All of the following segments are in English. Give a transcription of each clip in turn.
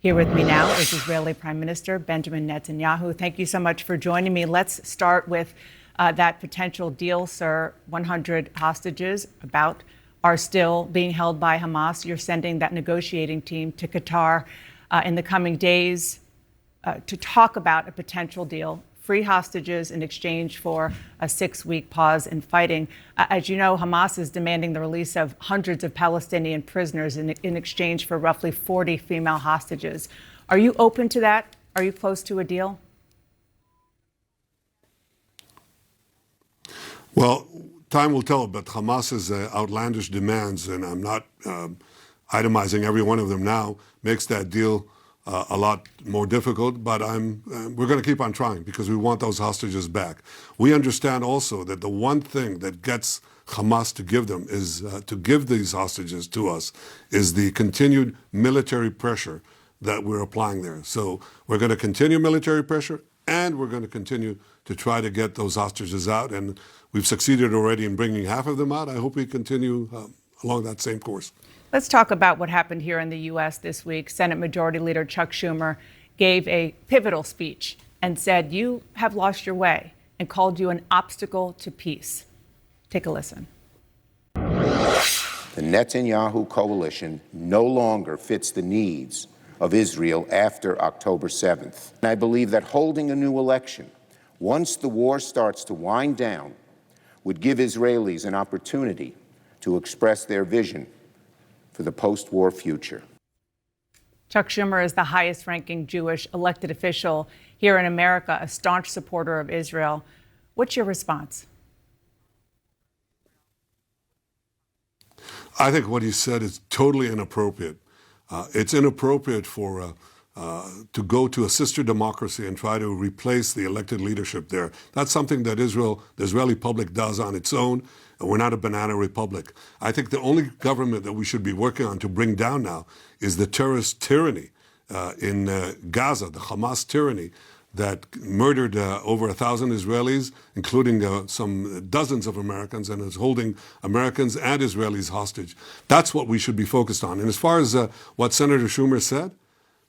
Here with me now is Israeli Prime Minister Benjamin Netanyahu. Thank you so much for joining me. Let's start with that potential deal, sir. 100 hostages are still being held by Hamas. You're sending that negotiating team to Qatar in the coming days to talk about a potential deal. Free hostages in exchange for a 6-week pause in fighting. As you know, Hamas is demanding the release of hundreds of Palestinian prisoners in exchange for roughly 40 female hostages. Are you open to that? Are you close to a deal? Well, time will tell, but Hamas's outlandish demands, and I'm not itemizing every one of them now, makes that deal a lot more difficult, but we're going to keep on trying because we want those hostages back. We understand also that the one thing that gets Hamas to give them is to give these hostages to us is the continued military pressure that we're applying there. So we're going to continue military pressure, and we're going to continue to try to get those hostages out. And we've succeeded already in bringing half of them out. I hope we continue along that same course. Let's talk about what happened here in the U.S. this week. Senate Majority Leader Chuck Schumer gave a pivotal speech and said, "You have lost your way," and called you an obstacle to peace. Take a listen. The Netanyahu coalition no longer fits the needs of Israel after October 7th. And I believe that holding a new election, once the war starts to wind down, would give Israelis an opportunity to express their vision for the post-war future. Chuck Schumer is the highest-ranking Jewish elected official here in America, a staunch supporter of Israel. What's your response? I think what he said is totally inappropriate. It's inappropriate to go to a sister democracy and try to replace the elected leadership there. That's something that the Israeli public does on its own. We're not a banana republic. I think the only government that we should be working on to bring down now is the terrorist tyranny in Gaza, the Hamas tyranny that murdered over 1,000 Israelis, including some dozens of Americans, and is holding Americans and Israelis hostage. That's what we should be focused on. And as far as what Senator Schumer said,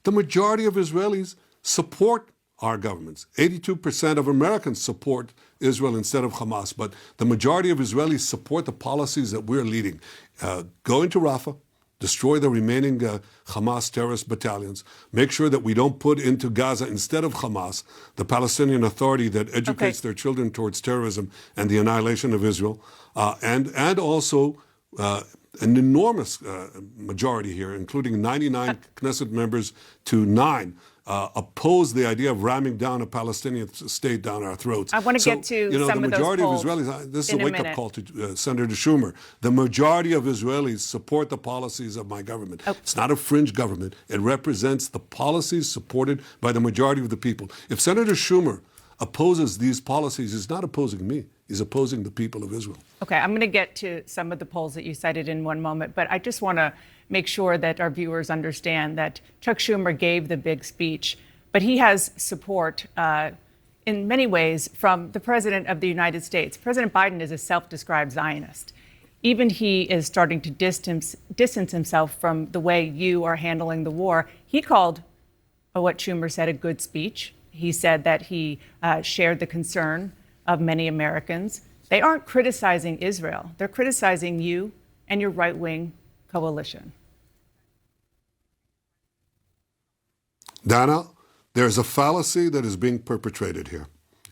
the majority of Israelis support our governments. 82% of Americans support Israel instead of Hamas, but the majority of Israelis support the policies that we're leading. Go into Rafah, destroy the remaining Hamas terrorist battalions, make sure that we don't put into Gaza, instead of Hamas, the Palestinian Authority that educates their children towards terrorism and the annihilation of Israel, and also an enormous majority here, including 99 Knesset members to 9, oppose the idea of ramming down a Palestinian state down our throats. I want to get to some of those polls. The majority of Israelis, this is a wake-up call to Senator Schumer. The majority of Israelis support the policies of my government. It's not a fringe government. It represents the policies supported by the majority of the people. If Senator Schumer opposes these policies, he's not opposing me. He's opposing the people of Israel. Okay, I'm going to get to some of the polls that you cited in one moment, but I just want to make sure that our viewers understand that Chuck Schumer gave the big speech, but he has support in many ways from the President of the United States. President Biden is a self-described Zionist. Even he is starting to distance himself from the way you are handling the war. He called what Schumer said a good speech. He said that he shared the concern of many Americans. They aren't criticizing Israel. They're criticizing you and your right-wing coalition. Dana, there's a fallacy that is being perpetrated here.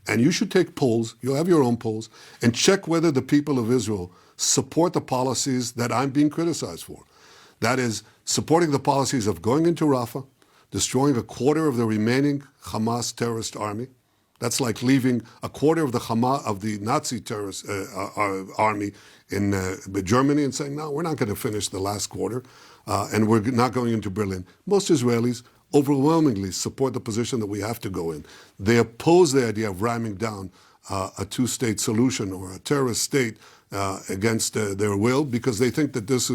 And you should take polls, you'll have your own polls, and check whether the people of Israel support the policies that I'm being criticized for. That is, supporting the policies of going into Rafah, destroying a quarter of the remaining Hamas terrorist army. That's like leaving a quarter of the Nazi terrorist army in Germany and saying, no, we're not going to finish the last quarter, and we're not going into Berlin. Most Israelis overwhelmingly support the position that we have to go in. They oppose the idea of ramming down a two-state solution or a terrorist state against their will, because they think that this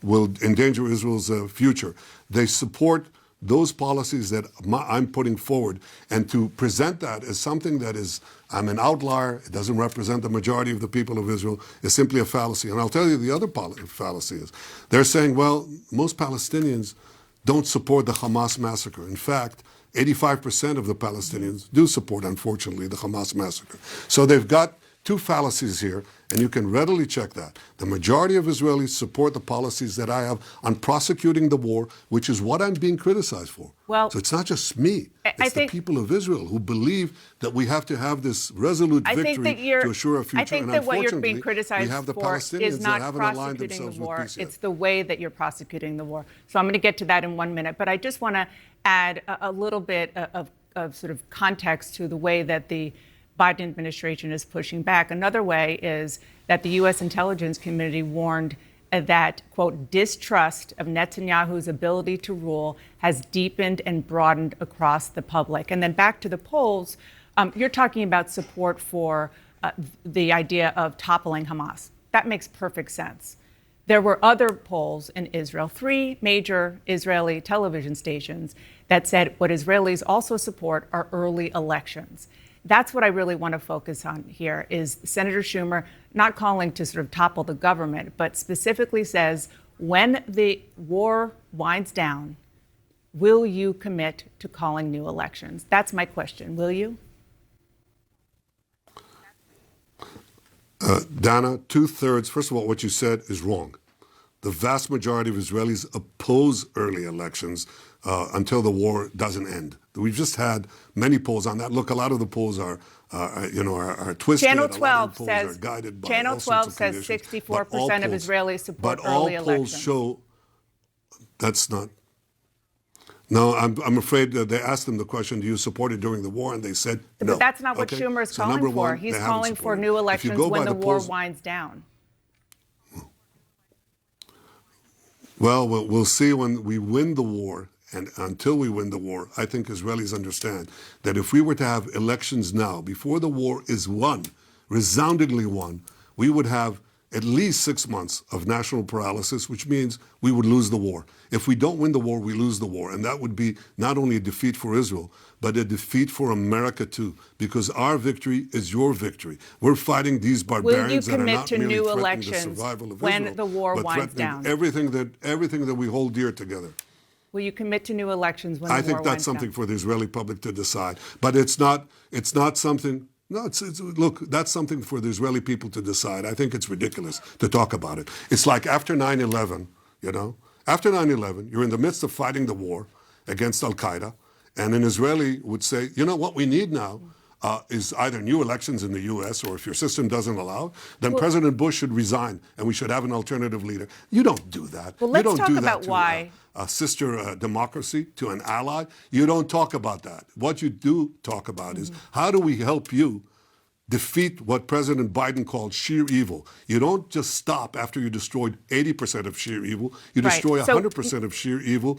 will endanger Israel's future. They support those policies that I'm putting forward, and to present that as something that is, I'm an outlier, it doesn't represent the majority of the people of Israel, is simply a fallacy. And I'll tell you the other fallacy is, they're saying, well, most Palestinians don't support the Hamas massacre. In fact, 85% of the Palestinians do support, unfortunately, the Hamas massacre. So they've got two fallacies here, and you can readily check that. The majority of Israelis support the policies that I have on prosecuting the war, which is what I'm being criticized for. Well, so it's not just me. It's the think, people of Israel who believe that we have to have this resolute victory to assure a future. I think and that what you're being we criticized have the for Palestinians is not that haven't aligned prosecuting themselves the war. with peace yet. It's the way that you're prosecuting the war. So I'm going to get to that in 1 minute. But I just want to add a little bit of sort of context to the way that the Biden administration is pushing back. Another way is that the U.S. intelligence community warned that, quote, distrust of Netanyahu's ability to rule has deepened and broadened across the public. And then back to the polls, you're talking about support for the idea of toppling Hamas. That makes perfect sense. There were other polls in Israel, 3 major Israeli television stations, that said what Israelis also support are early elections. That's what I really want to focus on here is Senator Schumer not calling to sort of topple the government, but specifically says when the war winds down, will you commit to calling new elections? That's my question. Will you? Dana, 2/3, first of all, what you said is wrong. The vast majority of Israelis oppose early elections until the war doesn't end. We've just had many polls on that. Look, a lot of the polls are twisted. Channel A lot 12 of the polls says are guided by Channel all 12 sorts of says conditions. 64% of Israelis support but all early polls elections. show that's not. No, I'm afraid that they asked them the question, do you support it during the war? And they said no. But that's not what Okay? Schumer is So calling number for. one, He's they haven't calling for supported it. new If you elections go when by the war polls, winds down. Well, we'll see when we win the war. And until we win the war, I think Israelis understand that if we were to have elections now, before the war is won, resoundingly won, we would have at least 6 months of national paralysis, which means we would lose the war. If we don't win the war, we lose the war. And that would be not only a defeat for Israel, but a defeat for America too, because our victory is your victory. We're fighting these barbarians that are not merely threatening the survival of Israel, when the war but winds threatening down? everything that we hold dear together. Will you commit to new elections when the war winds down? I think that's something for the Israeli public to decide. But it's not something. No, look, that's something for the Israeli people to decide. I think it's ridiculous to talk about it. It's like after 9/11, after 9/11, you're in the midst of fighting the war against Al-Qaeda, and an Israeli would say, you know what we need now is either new elections in the U.S. or if your system doesn't allow, then President Bush should resign and we should have an alternative leader. You don't do that. Well, let's you don't talk do about that to why. A sister democracy, to an ally. You don't talk about that. What you do talk about is how do we help you defeat what President Biden called sheer evil. You don't just stop after you destroyed 80% of sheer evil. You Right. destroy So- 100% of sheer evil.